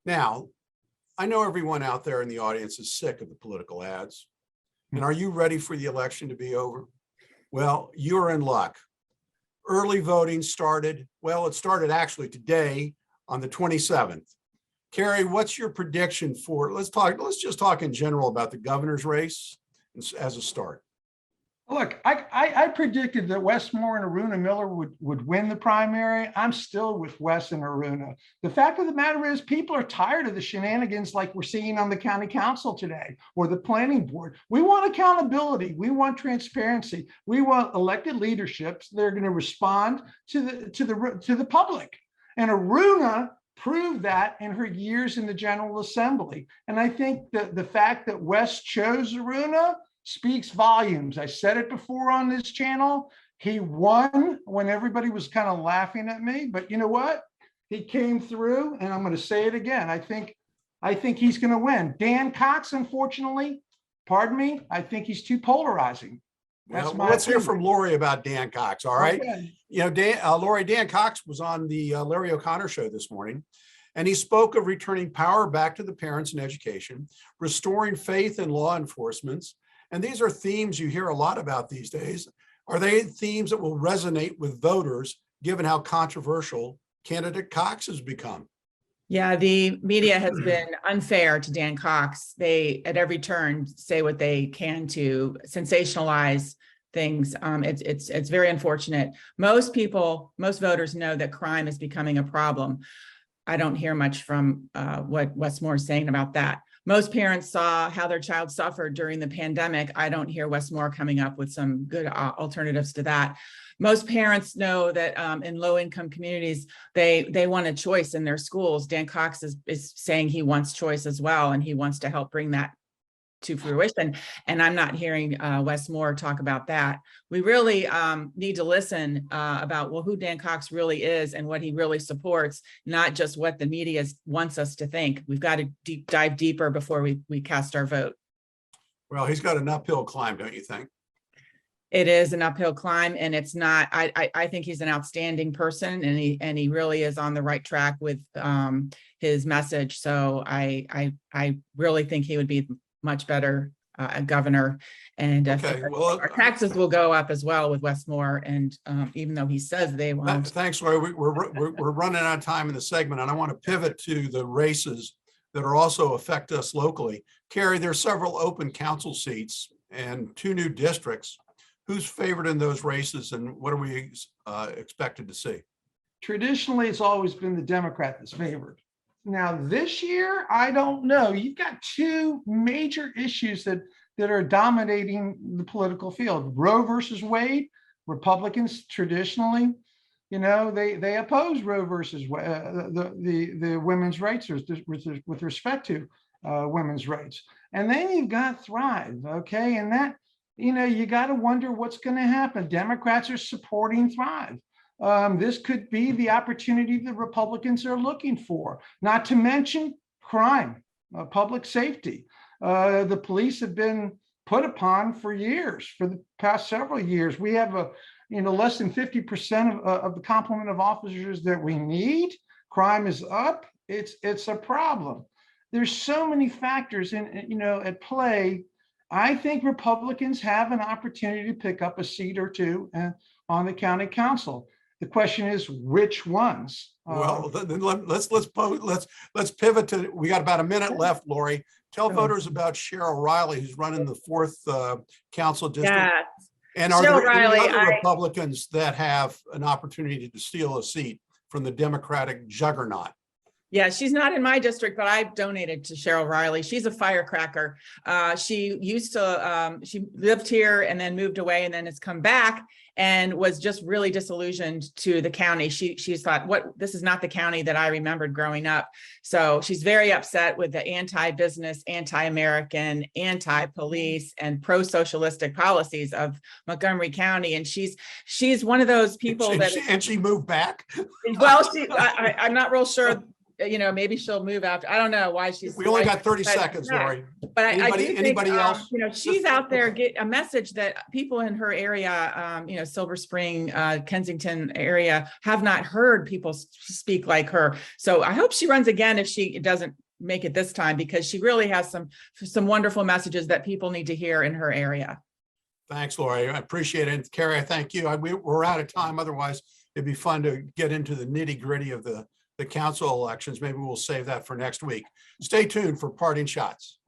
Now, I know everyone out there in the audience is sick of the political ads. And are you ready for the election to be over? Well, you're in luck. Early voting started, well, it started actually today on the 27th. Cary, what's your prediction for, let's just talk in general about the governor's race as a start. Look, I predicted that Wes Moore and Aruna Miller would win the primary. I'm still with Wes and Aruna. The fact of the matter is people are tired of the shenanigans like we're seeing on the county council today or the planning board. We want accountability. We want transparency. We want elected leaderships that are going to respond to the public. And Aruna proved that in her years in the General Assembly. And I think that the fact that Wes chose Aruna speaks volumes. I said it before on this channel. He won when everybody was kind of laughing at me, but you know what? He came through, and I'm going to say it again. I think he's going to win. Dan Cox, unfortunately, pardon me, I think he's too polarizing. Well, let's hear from Laurie about Dan Cox. All right. Okay. You know, Laurie, Dan Cox was on the Larry O'Connor show this morning, and he spoke of returning power back to the parents in education, restoring faith in law enforcement. And these are themes you hear a lot about these days. Are they themes that will resonate with voters, given how controversial candidate Cox has become? Yeah, the media has been unfair to Dan Cox. They, at every turn, say what they can to sensationalize things. It's very unfortunate. Most voters know that crime is becoming a problem. I don't hear much from what Wes Moore is saying about that. Most parents saw how their child suffered during the pandemic. I don't hear Wes Moore coming up with some good alternatives to that. Most parents know that in low-income communities, they want a choice in their schools. Dan Cox is saying he wants choice as well, and he wants to help bring that to fruition. And I'm not hearing Wes Moore talk about that. We really need to listen about, well, who Dan Cox really is and what he really supports, not just what the media wants us to think. We've got to dive deeper before we cast our vote. Well, he's got an uphill climb, don't you think? It is an uphill climb, and it's not. I think he's an outstanding person, and he really is on the right track with his message. So I really think he would be much better a governor, and okay, well, our taxes will go up as well with Wes Moore. And even though he says they won't. Thanks, Laurie. We're running out of time in the segment, and I want to pivot to the races that are also affect us locally. Cary, there's several open council seats and 2 new districts. Who's favored in those races, and what are we expected to see? Traditionally, it's always been the Democrat that's favored. Now, this year, I don't know. You've got 2 major issues that are dominating the political field. Roe versus Wade. Republicans traditionally, you know, they oppose Roe versus Wade, the women's rights with respect to women's rights. And then you've got Thrive, okay? And that, you know, you got to wonder what's going to happen. Democrats are supporting Thrive. This could be the opportunity the Republicans are looking for, not to mention crime, public safety. The police have been put upon for years, for the past several years. We have less than 50% of the complement of officers that we need. Crime is up. It's a problem. There's so many factors at play. I think Republicans have an opportunity to pick up a seat or 2 on the county council. The question is which ones. Well, then let's pivot to. We got about a minute left, Laurie. Tell voters about Cheryl Riley, who's running the 4th council district. Yeah. And are there any other Republicans that have an opportunity to steal a seat from the Democratic juggernaut? Yeah, she's not in my district, but I've donated to Cheryl Riley. She's a firecracker. She used to, she lived here and then moved away and then has come back and was just really disillusioned to the county. She's thought, this is not the county that I remembered growing up. So she's very upset with the anti-business, anti-American, anti-police, and pro-socialistic policies of Montgomery County. And she's one of those people and she moved back. Well, I'm not real sure maybe she'll move after. I don't know why she's. We only why got 30 she's seconds, back. Laurie. But I do think, anybody else? she's out there, get a message that people in her area, Silver Spring, Kensington area, have not heard people speak like her. So I hope she runs again if she doesn't make it this time, because she really has some wonderful messages that people need to hear in her area. Thanks, Laurie. I appreciate it. And Cary, I thank you. We're out of time. Otherwise, it'd be fun to get into the nitty gritty of the council elections. Maybe we'll save that for next week. Stay tuned for parting shots.